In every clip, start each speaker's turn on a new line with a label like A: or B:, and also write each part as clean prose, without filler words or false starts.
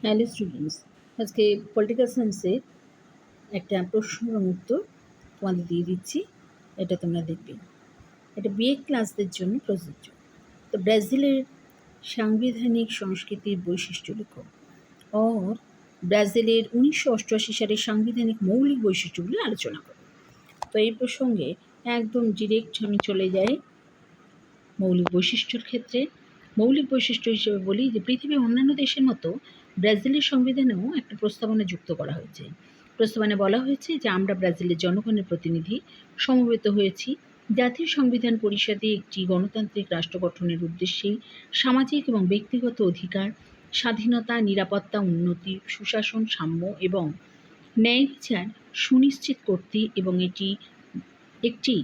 A: Hello students, আজকে political সায়েন্সের একটা প্রশ্ন এবং উত্তর তোমাদের দিয়ে দিচ্ছি। এটা তোমরা দেখবে। এটা বিএ ক্লাসদের জন্য প্রযোজ্য। তো ব্রাজিলের সাংবিধানিক সংস্কৃতির বৈশিষ্ট্য লেখো। অর ব্রাজিলের 1988 সালের সাংবিধানিক মৌলিক বৈশিষ্ট্যগুলি আলোচনা করো। তো এই প্রসঙ্গে একদম ডিরেক্ট আমি চলে যাই মৌলিক বৈশিষ্ট্যর ক্ষেত্রে। মৌলিক বৈশিষ্ট্য হিসেবে বলি যে পৃথিবীর অন্যান্য দেশের মতো ব্রাজিলের সংবিধানেও একটা প্রস্তাবনা যুক্ত করা হয়েছে। প্রস্তাবনায় বলা হয়েছে যে আমরা ব্রাজিলের জনগণের প্রতিনিধি সমবেত হয়েছি জাতীয় সংবিধান পরিষদে একটি গণতান্ত্রিক রাষ্ট্র গঠনের উদ্দেশ্যে সামাজিক এবং ব্যক্তিগত অধিকার, স্বাধীনতা, নিরাপত্তা, উন্নতি, সুশাসন, সাম্য এবং ন্যায় বিচার সুনিশ্চিত করতে এবং এটি একটি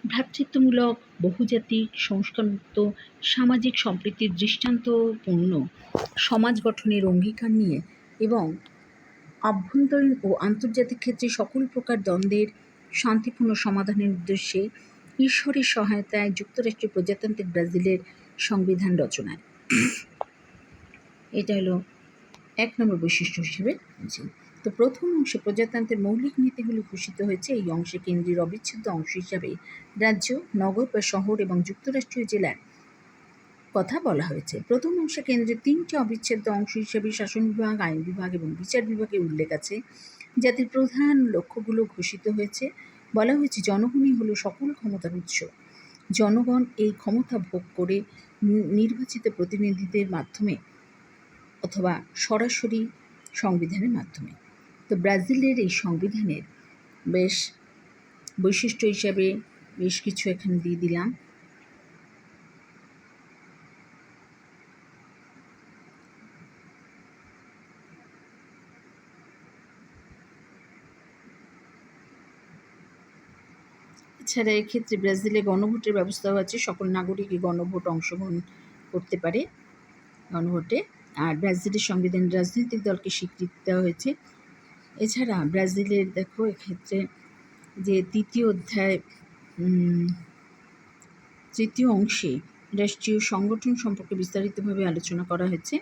A: ভ্রাতৃত্বমূলক, বহুজাতিক, সংস্কারমুক্ত, সামাজিক সম্প্রীতির দৃষ্টান্তপূর্ণ সমাজ গঠনের অঙ্গীকার নিয়ে এবং আভ্যন্তরীণ ও আন্তর্জাতিক ক্ষেত্রে সকল প্রকার দ্বন্দ্বের শান্তিপূর্ণ সমাধানের উদ্দেশ্যে ঈশ্বরের সহায়তায় যুক্তরাষ্ট্রের প্রজাতান্ত্রিক ব্রাজিলের সংবিধান রচনায়। এটা হলো 1 নম্বর বৈশিষ্ট্য হিসেবে বলছি। তো প্রথম অংশে প্রজাতন্ত্রের মৌলিক নীতিগুলি ঘোষিত হয়েছে। এই অংশে কেন্দ্রের অবিচ্ছেদ্য অংশ হিসাবে রাজ্য, নগর বা শহর এবং যুক্তরাষ্ট্রীয় জেলার কথা বলা হয়েছে। প্রথম অংশে কেন্দ্রের 3টি অবিচ্ছেদ্য অংশ হিসাবে শাসন বিভাগ, আইন বিভাগ এবং বিচার বিভাগের উল্লেখ আছে। যাদের প্রধান লক্ষ্যগুলো ঘোষিত হয়েছে। বলা হয়েছে জনগণই হলো সকল ক্ষমতার উৎস। জনগণ এই ক্ষমতা ভোগ করে নির্বাচিত প্রতিনিধিদের মাধ্যমে অথবা সরাসরি সংবিধানের মাধ্যমে। তো ব্রাজিলের এই সংবিধানের বেশ বৈশিষ্ট্য হিসাবে বেশ কিছু এখানে দিয়ে দিলাম। এছাড়া এক্ষেত্রে ব্রাজিলে গণভোটের ব্যবস্থাও আছে। সকল নাগরিকই গণভোট অংশগ্রহণ করতে পারে গণভোটে। আর ব্রাজিলের সংবিধান রাজনৈতিক দলকে স্বীকৃতি দেওয়া হয়েছে। এছাড়া ব্রাজিলের দেখো এক্ষেত্রে যে তৃতীয় অধ্যায় 3য় অংশে রাষ্ট্রীয় সংগঠন সম্পর্কে বিস্তারিতভাবে আলোচনা করা হয়েছে।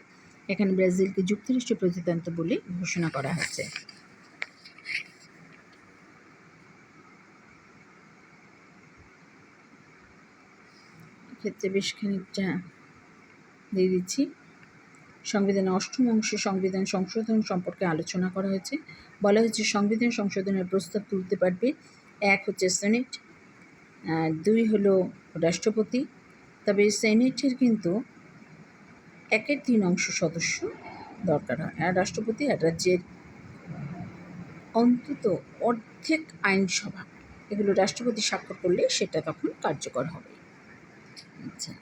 A: এখানে ব্রাজিলকে যুক্তরাষ্ট্রীয় প্রজাতন্ত্র বলে ঘোষণা করা হয়েছে। এক্ষেত্রে বেশ খানিকটা দিয়ে দিচ্ছি। সংবিধানের 8ম অংশে সংবিধান সংশোধন সম্পর্কে আলোচনা করা হয়েছে। বলা হয়েছে সংবিধান সংশোধনের প্রস্তাব তুলতে পারবে 1 হচ্ছে সেনেট, 2 হলো রাষ্ট্রপতি। তবে সেনেটের কিন্তু 1/3 সদস্য দরকার হয়। আর রাষ্ট্রপতি আর রাজ্যের অন্তত অর্ধেক আইনসভা এগুলো রাষ্ট্রপতি স্বাক্ষর করলে সেটা তখন কার্যকর হবে। আচ্ছা,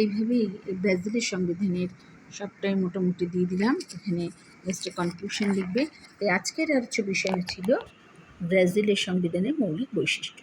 A: এইভাবেই ব্রাজিলের সংবিধানের সবটাই মোটামুটি দিয়ে দিলাম। এখানে নেক্সট কনক্লুশন লিখবে। আজকের আলোচ্য বিষয় ছিল ব্রাজিলের সংবিধানের মৌলিক বৈশিষ্ট্য।